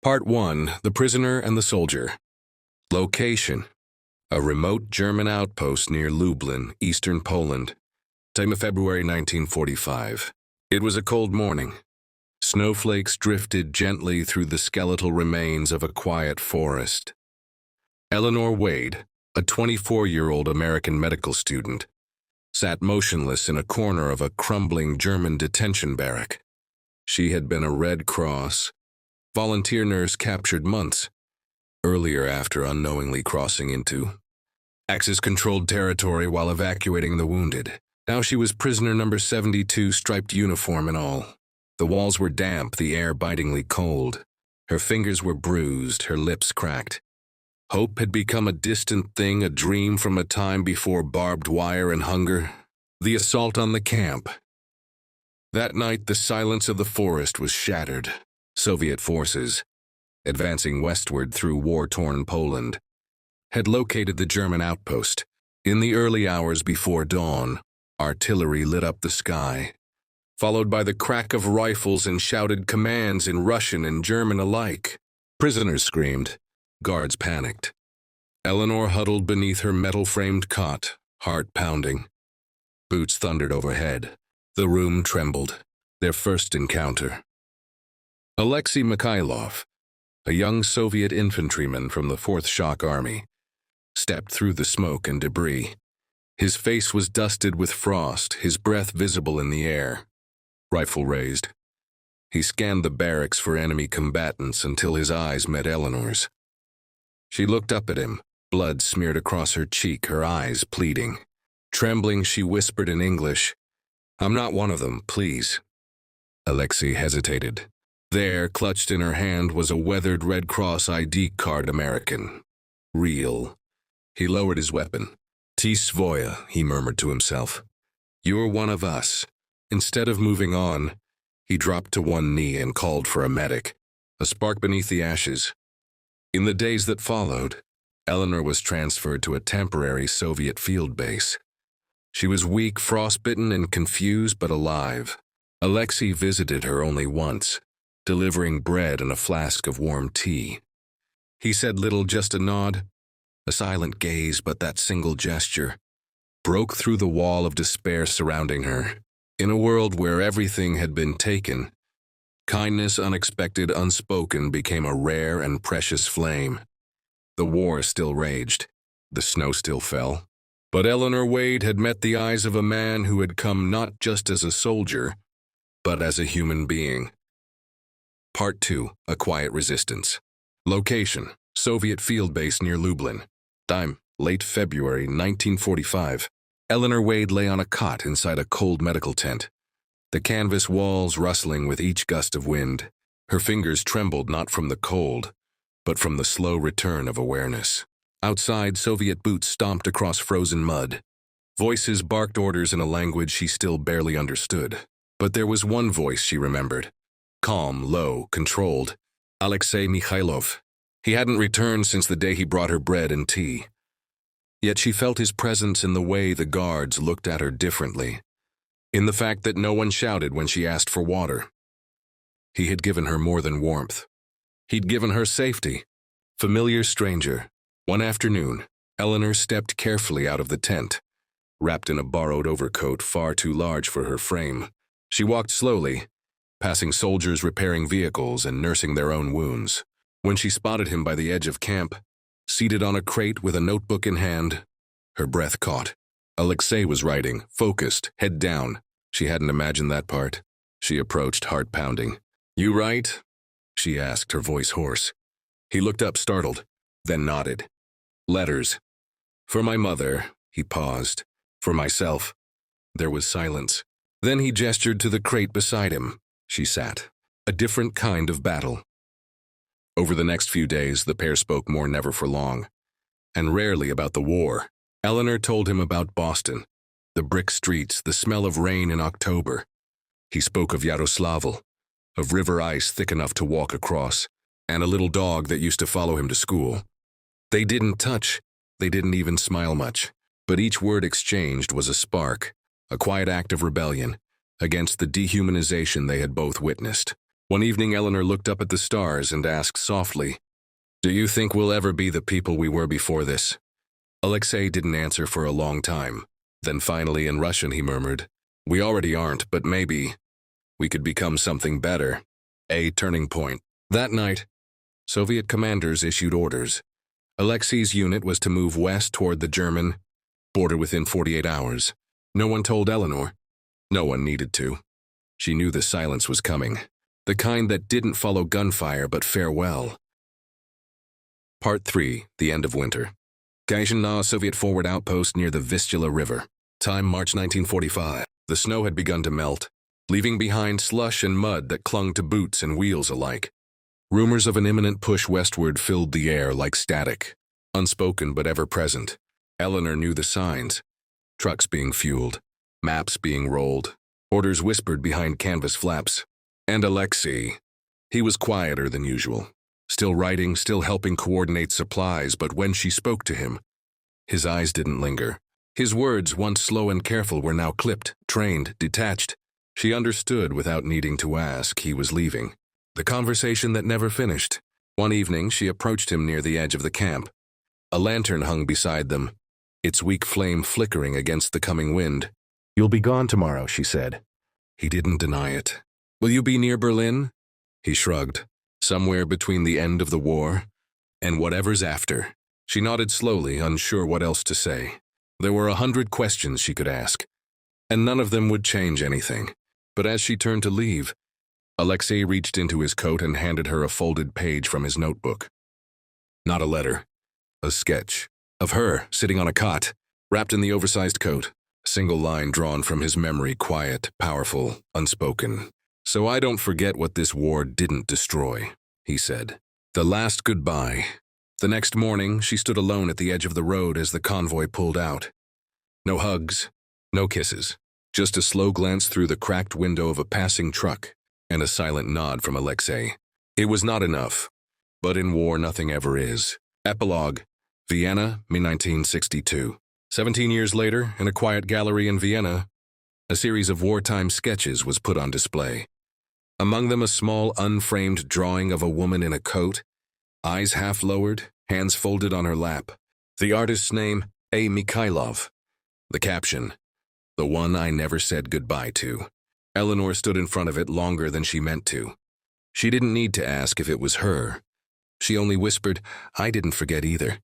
Part 1. The Prisoner and the Soldier. Location: a remote German outpost near Lublin, eastern Poland. Time of February 1945. It was a cold morning. Snowflakes drifted gently through the skeletal remains of a quiet forest. Eleanor Wade, a 24-year-old American medical student, sat motionless in a corner of a crumbling German detention barrack. She had been a Red Cross volunteer nurse captured months earlier after unknowingly crossing into Axis-controlled territory while evacuating the wounded. Now she was prisoner number 72, striped uniform and all. The walls were damp, the air bitingly cold. Her fingers were bruised, her lips cracked. Hope had become a distant thing, a dream from a time before barbed wire and hunger. The assault on the camp. That night, the silence of the forest was shattered. Soviet forces, advancing westward through war-torn Poland, had located the German outpost. In the early hours before dawn, artillery lit up the sky, followed by the crack of rifles and shouted commands in Russian and German alike. Prisoners screamed. Guards panicked. Eleanor huddled beneath her metal-framed cot, heart pounding. Boots thundered overhead. The room trembled. Their first encounter. Alexei Mikhailov, a young Soviet infantryman from the 4th Shock Army, stepped through the smoke and debris. His face was dusted with frost, his breath visible in the air. Rifle raised. He scanned the barracks for enemy combatants until his eyes met Eleanor's. She looked up at him, blood smeared across her cheek, her eyes pleading. Trembling, she whispered in English, "I'm not one of them, please." Alexei hesitated. There, clutched in her hand, was a weathered Red Cross ID card, American. Real. He lowered his weapon. "Ti svoya," he murmured to himself. "You're one of us." Instead of moving on, he dropped to one knee and called for a medic. A spark beneath the ashes. In the days that followed, Eleanor was transferred to a temporary Soviet field base. She was weak, frostbitten, and confused, but alive. Alexei visited her only once, delivering bread and a flask of warm tea. He said little, just a nod, a silent gaze, but that single gesture broke through the wall of despair surrounding her. In a world where everything had been taken, kindness, unexpected, unspoken, became a rare and precious flame. The war still raged. The snow still fell. But Eleanor Wade had met the eyes of a man who had come not just as a soldier, but as a human being. Part 2. A Quiet Resistance. Location: Soviet field base near Lublin. Time: late February 1945. Eleanor Wade lay on a cot inside a cold medical tent, the canvas walls rustling with each gust of wind. Her fingers trembled not from the cold, but from the slow return of awareness. Outside, Soviet boots stomped across frozen mud. Voices barked orders in a language she still barely understood. But there was one voice she remembered. Calm, low, controlled. Alexei Mikhailov. He hadn't returned since the day he brought her bread and tea. Yet she felt his presence in the way the guards looked at her differently, in the fact that no one shouted when she asked for water. He had given her more than warmth. He'd given her safety. Familiar stranger. One afternoon, Eleanor stepped carefully out of the tent, wrapped in a borrowed overcoat far too large for her frame. She walked slowly, passing soldiers repairing vehicles and nursing their own wounds. When she spotted him by the edge of camp, seated on a crate with a notebook in hand, her breath caught. Alexei was writing, focused, head down. She hadn't imagined that part. She approached, heart pounding. "You write?" she asked, her voice hoarse. He looked up, startled, then nodded. "Letters. For my mother," he paused. "For myself." There was silence. Then he gestured to the crate beside him. She sat. A different kind of battle. Over the next few days, the pair spoke more, never for long, and rarely about the war. Eleanor told him about Boston, the brick streets, the smell of rain in October. He spoke of Yaroslavl, of river ice thick enough to walk across, and a little dog that used to follow him to school. They didn't touch, they didn't even smile much, but each word exchanged was a spark, a quiet act of rebellion against the dehumanization they had both witnessed. One evening, Eleanor looked up at the stars and asked softly, "Do you think we'll ever be the people we were before this?" Alexei didn't answer for a long time. Then finally, in Russian, he murmured, "We already aren't, but maybe we could become something better." A turning point. That night, Soviet commanders issued orders. Alexei's unit was to move west toward the German border within 48 hours. No one told Eleanor. No one needed to. She knew the silence was coming. The kind that didn't follow gunfire but farewell. Part 3. The End of Winter. Gazhina, Soviet forward outpost near the Vistula River. Time March 1945. The snow had begun to melt, leaving behind slush and mud that clung to boots and wheels alike. Rumors of an imminent push westward filled the air like static, unspoken but ever-present. Eleanor knew the signs. Trucks being fueled, maps being rolled, orders whispered behind canvas flaps. And Alexei, he was quieter than usual. Still writing, still helping coordinate supplies, but when she spoke to him, his eyes didn't linger. His words, once slow and careful, were now clipped, trained, detached. She understood without needing to ask. He was leaving. The conversation that never finished. One evening, she approached him near the edge of the camp. A lantern hung beside them, its weak flame flickering against the coming wind. "You'll be gone tomorrow," she said. He didn't deny it. "Will you be near Berlin?" He shrugged. "Somewhere between the end of the war and whatever's after." She nodded slowly, unsure what else to say. There were 100 questions she could ask, and none of them would change anything. But as she turned to leave, Alexei reached into his coat and handed her a folded page from his notebook. Not a letter, a sketch of her sitting on a cot, wrapped in the oversized coat. A single line drawn from his memory, quiet, powerful, unspoken. "So I don't forget what this war didn't destroy," he said. The last goodbye. The next morning, she stood alone at the edge of the road as the convoy pulled out. No hugs, no kisses, just a slow glance through the cracked window of a passing truck and a silent nod from Alexei. It was not enough, but in war nothing ever is. Epilogue, Vienna, May 1962. 17 years later, in a quiet gallery in Vienna, a series of wartime sketches was put on display. Among them a small, unframed drawing of a woman in a coat, eyes half lowered, hands folded on her lap. The artist's name, A. Mikhailov. The caption, "The one I never said goodbye to." Eleanor stood in front of it longer than she meant to. She didn't need to ask if it was her. She only whispered, "I didn't forget either."